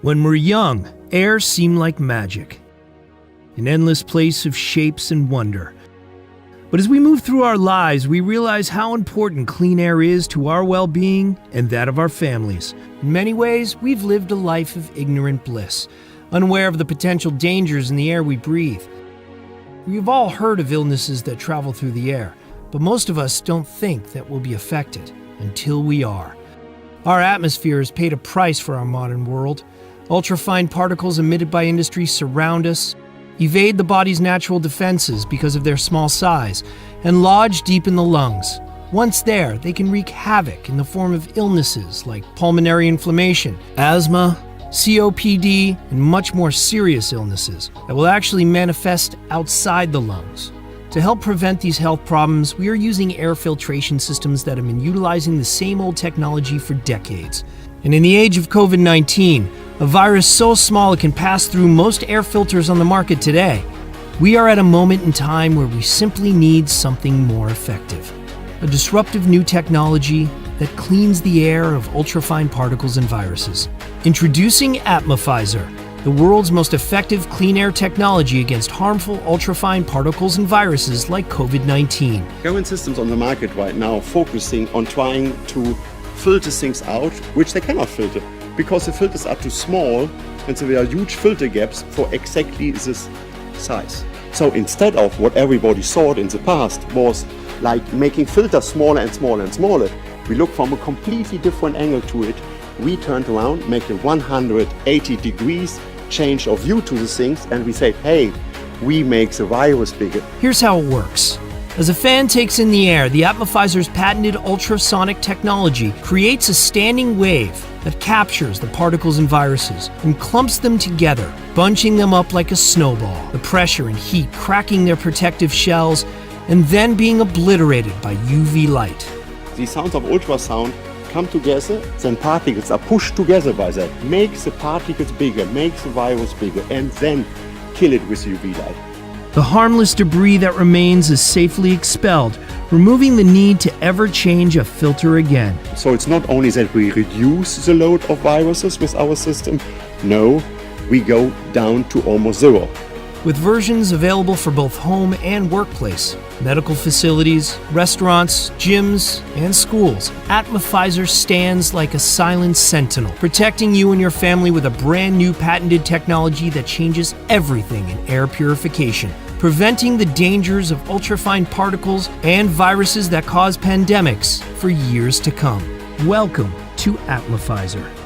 When we're young, air seemed like magic, an endless place of shapes and wonder. But as we move through our lives, we realize how important clean air is to our well-being and that of our families. In many ways, we've lived a life of ignorant bliss, unaware of the potential dangers in the air we breathe. We've all heard of illnesses that travel through the air, but most of us don't think that we'll be affected until we are. Our atmosphere has paid a price for our modern world. Ultrafine particles emitted by industry surround us, evade the body's natural defenses because of their small size, and lodge deep in the lungs. Once there, they can wreak havoc in the form of illnesses like pulmonary inflammation, asthma, COPD, and much more serious illnesses that will actually manifest outside the lungs. To help prevent these health problems, we are using air filtration systems that have been utilizing the same old technology for decades. And in the age of COVID-19, a virus so small it can pass through most air filters on the market today, we are at a moment in time where we simply need something more effective. A disruptive new technology that cleans the air of ultrafine particles and viruses. Introducing Atmofizer, the world's most effective clean air technology against harmful ultrafine particles and viruses like COVID-19. Current systems on the market right now focusing on trying to filter things out, which they cannot filter, because the filters are too small, and so there are huge filter gaps for exactly this size. So instead of what everybody thought in the past was like making filters smaller and smaller and smaller, we look from a completely different angle to it. We turned around, make a 180 degrees change of view to the things, and we say, hey, we make the virus bigger. Here's how it works. As a fan takes in the air, the Atmofizer's patented ultrasonic technology creates a standing wave that captures the particles and viruses and clumps them together, bunching them up like a snowball. The pressure and heat cracking their protective shells and then being obliterated by UV light. The sounds of ultrasound come together, then particles are pushed together by that, makes the particles bigger, makes the virus bigger, and then kill it with UV light. The harmless debris that remains is safely expelled, removing the need to ever change a filter again. So it's not only that we reduce the load of viruses with our system, no, we go down to almost zero. With versions available for both home and workplace, medical facilities, restaurants, gyms, and schools, Atmofizer stands like a silent sentinel, protecting you and your family with a brand new patented technology that changes everything in air purification, preventing the dangers of ultrafine particles and viruses that cause pandemics for years to come. Welcome to Atmofizer.